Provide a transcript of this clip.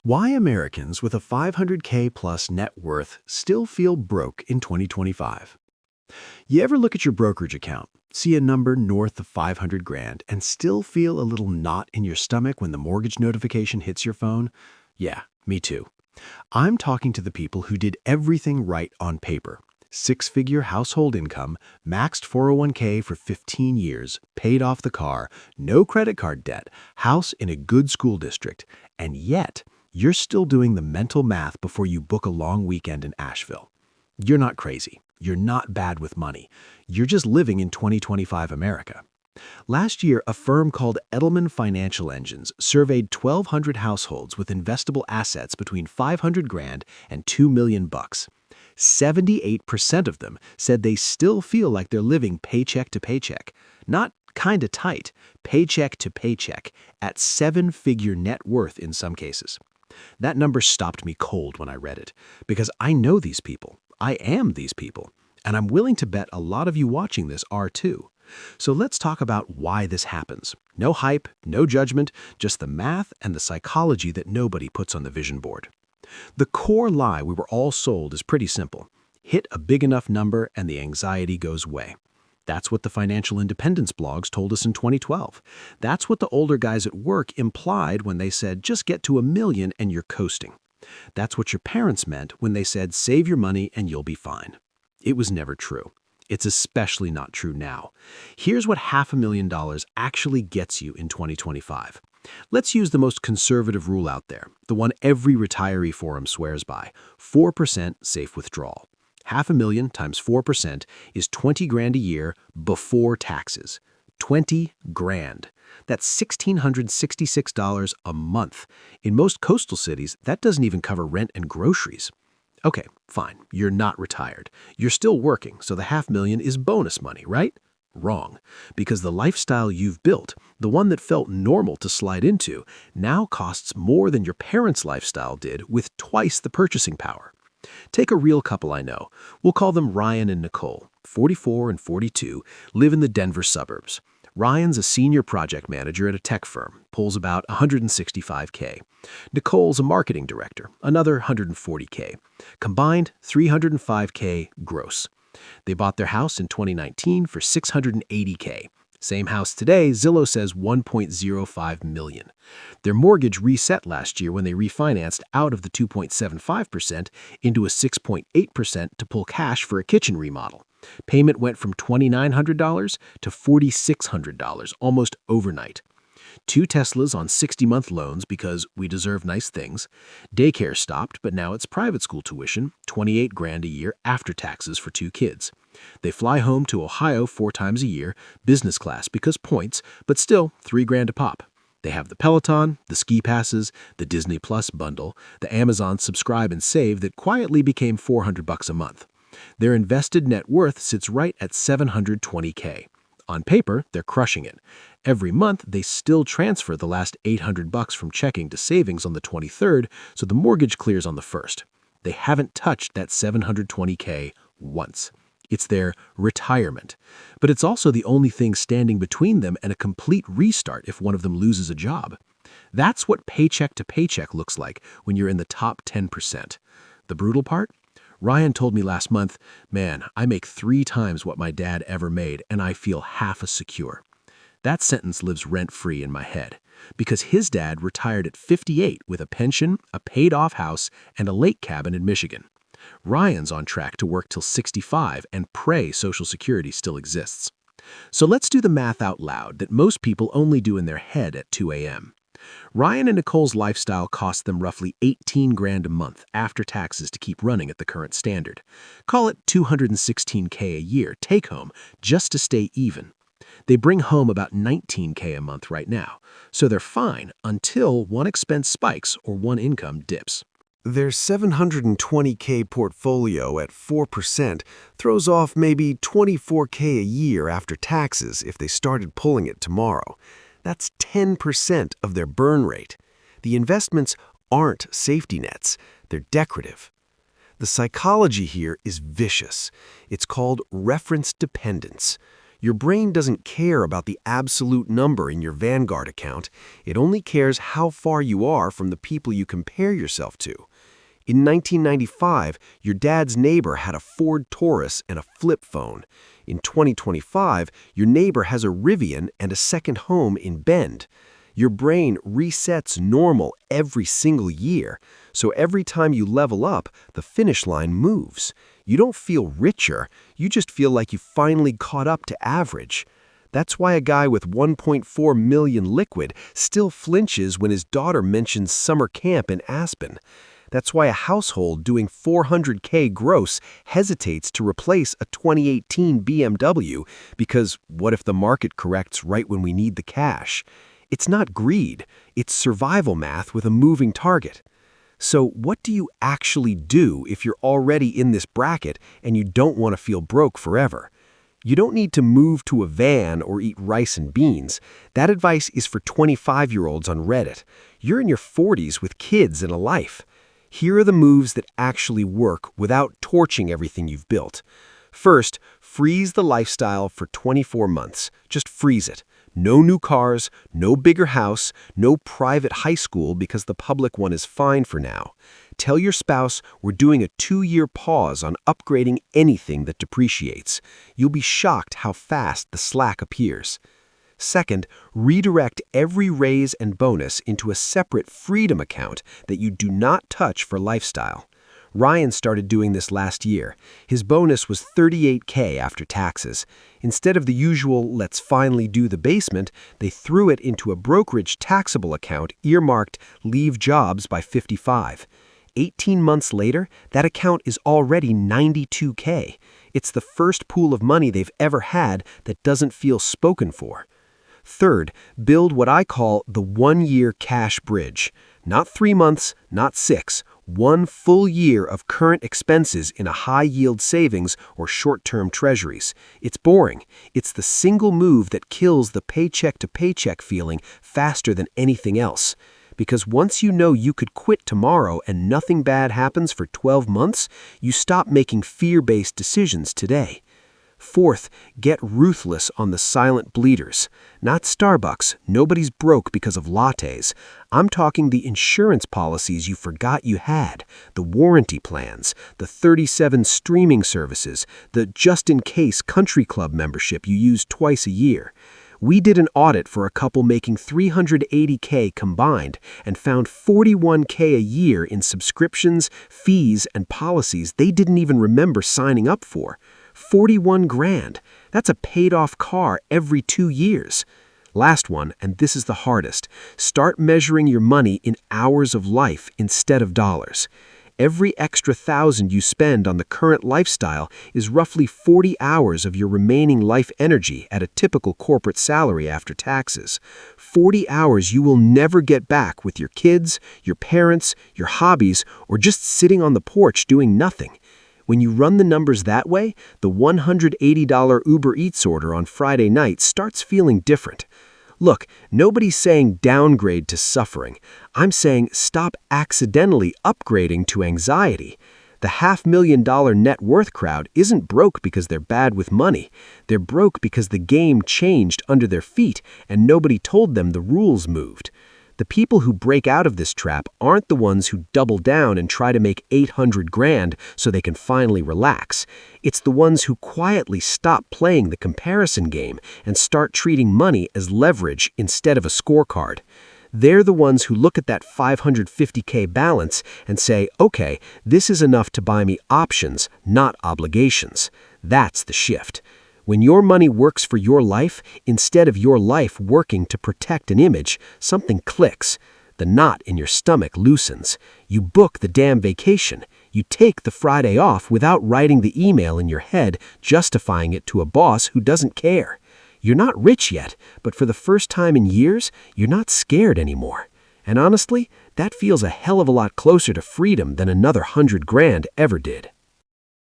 Why Americans with a 500K plus net worth still feel broke in 2025. You ever look at your brokerage account, see a number north of 500 grand, and still feel a little knot in your stomach when the mortgage notification hits your phone? Yeah, me too. I'm talking to the people who did everything right on paper. Six-figure household income, maxed 401k for 15 years, paid off the car, no credit card debt, house in a good school district, and yet you're still doing the mental math before you book a long weekend in Asheville. You're not crazy. You're not bad with money. You're just living in 2025 America. Last year, a firm called Edelman Financial Engines surveyed 1,200 households with investable assets between 500 grand and 2 million bucks. 78% of them said they still feel like they're living paycheck to paycheck. Not kinda tight, paycheck to paycheck, at seven-figure net worth in some cases. That number stopped me cold when I read it, because I know these people. I am these people. And I'm willing to bet a lot of you watching this are too. So let's talk about why this happens. No hype, no judgment, just the math and the psychology that nobody puts on the vision board. The core lie we were all sold is pretty simple. Hit a big enough number and the anxiety goes away. That's what the financial independence blogs told us in 2012. That's what the older guys at work implied when they said, just get to 1 million and you're coasting. That's what your parents meant when they said, save your money and you'll be fine. It was never true. It's especially not true now. Here's what $500,000 actually gets you in 2025. Let's use the most conservative rule out there, the one every retiree forum swears by: 4% safe withdrawal. $500,000 times 4% is 20 grand a year before taxes. 20 grand. That's $1,666 a month. In most coastal cities, that doesn't even cover rent and groceries. Okay, fine, you're not retired. You're still working, so the $500,000 is bonus money, right? Wrong, because the lifestyle you've built, the one that felt normal to slide into, now costs more than your parents' lifestyle did with twice the purchasing power. Take a real couple I know. We'll call them Ryan and Nicole, 44 and 42, live in the Denver suburbs. Ryan's a senior project manager at a tech firm, pulls about $165K. Nicole's a marketing director, another $140K. Combined, $305K gross. They bought their house in 2019 for $680K. Same house today, Zillow says $1.05 million. Their mortgage reset last year when they refinanced out of the 2.75% into a 6.8% to pull cash for a kitchen remodel. Payment went from $2,900 to $4,600 almost overnight. 2 Teslas on 60-month loans because we deserve nice things. Daycare stopped, but now it's private school tuition, 28 grand a year after taxes for 2 kids. They fly home to Ohio 4 times a year, business class because points, but still 3 grand a pop. They have the Peloton, the ski passes, the Disney Plus bundle, the Amazon Subscribe and Save that quietly became $400 a month. Their invested net worth sits right at $720K. On paper, they're crushing it. Every month, they still transfer the last $800 from checking to savings on the 23rd, so the mortgage clears on the 1st. They haven't touched that $720K once. It's their retirement. But it's also the only thing standing between them and a complete restart if one of them loses a job. That's what paycheck to paycheck looks like when you're in the top 10%. The brutal part? Ryan told me last month, man, I make 3 times what my dad ever made and I feel half as secure. That sentence lives rent-free in my head because his dad retired at 58 with a pension, a paid-off house, and a lake cabin in Michigan. Ryan's on track to work till 65 and pray Social Security still exists. So let's do the math out loud that most people only do in their head at 2 a.m. Ryan and Nicole's lifestyle costs them roughly 18 grand a month after taxes to keep running at the current standard. Call it $216K a year take home just to stay even. They bring home about $19K a month right now, so they're fine until one expense spikes or one income dips. Their $720K portfolio at 4% throws off maybe $24K a year after taxes if they started pulling it tomorrow. That's 10% of their burn rate. The investments aren't safety nets, they're decorative. The psychology here is vicious. It's called reference dependence. Your brain doesn't care about the absolute number in your Vanguard account. It only cares how far you are from the people you compare yourself to. In 1995, your dad's neighbor had a Ford Taurus and a flip phone. In 2025, your neighbor has a Rivian and a second home in Bend. Your brain resets normal every single year, so every time you level up, the finish line moves. You don't feel richer, you just feel like you finally caught up to average. That's why a guy with 1.4 million liquid still flinches when his daughter mentions summer camp in Aspen. That's why a household doing $400K gross hesitates to replace a 2018 BMW because what if the market corrects right when we need the cash? It's not greed, it's survival math with a moving target. So what do you actually do if you're already in this bracket and you don't want to feel broke forever? You don't need to move to a van or eat rice and beans. That advice is for 25-year-olds on Reddit. You're in your 40s with kids and a life. Here are the moves that actually work without torching everything you've built. First, freeze the lifestyle for 24 months. Just freeze it. No new cars, no bigger house, no private high school because the public one is fine for now. Tell your spouse we're doing a 2-year pause on upgrading anything that depreciates. You'll be shocked how fast the slack appears. Second, redirect every raise and bonus into a separate freedom account that you do not touch for lifestyle. Ryan started doing this last year. His bonus was $38K after taxes. Instead of the usual, let's finally do the basement, they threw it into a brokerage taxable account earmarked leave jobs by 55. 18 months later, that account is already $92K. It's the first pool of money they've ever had that doesn't feel spoken for. Third, build what I call the 1-year cash bridge. Not 3 months, not 6. 1 full year of current expenses in a high-yield savings or short-term treasuries. It's boring. It's the single move that kills the paycheck-to-paycheck feeling faster than anything else. Because once you know you could quit tomorrow and nothing bad happens for 12 months, you stop making fear-based decisions today. Fourth, get ruthless on the silent bleeders. Not Starbucks, nobody's broke because of lattes. I'm talking the insurance policies you forgot you had, the warranty plans, the 37 streaming services, the just-in-case country club membership you use twice a year. We did an audit for a couple making $380K combined and found $41K a year in subscriptions, fees, and policies they didn't even remember signing up for. 41 grand. That's a paid-off car every 2 years. Last one, and this is the hardest. Start measuring your money in hours of life instead of dollars. Every extra 1,000 you spend on the current lifestyle is roughly 40 hours of your remaining life energy at a typical corporate salary after taxes. 40 hours you will never get back with your kids, your parents, your hobbies, or just sitting on the porch doing nothing. When you run the numbers that way, the $180 Uber Eats order on Friday night starts feeling different. Look, nobody's saying downgrade to suffering. I'm saying stop accidentally upgrading to anxiety. The $500,000 net worth crowd isn't broke because they're bad with money. They're broke because the game changed under their feet and nobody told them the rules moved. The people who break out of this trap aren't the ones who double down and try to make 800 grand so they can finally relax. It's the ones who quietly stop playing the comparison game and start treating money as leverage instead of a scorecard. They're the ones who look at that 550K balance and say, okay, this is enough to buy me options, not obligations. That's the shift. When your money works for your life, instead of your life working to protect an image, something clicks. The knot in your stomach loosens. You book the damn vacation. You take the Friday off without writing the email in your head, justifying it to a boss who doesn't care. You're not rich yet, but for the first time in years, you're not scared anymore. And honestly, that feels a hell of a lot closer to freedom than another 100 grand ever did.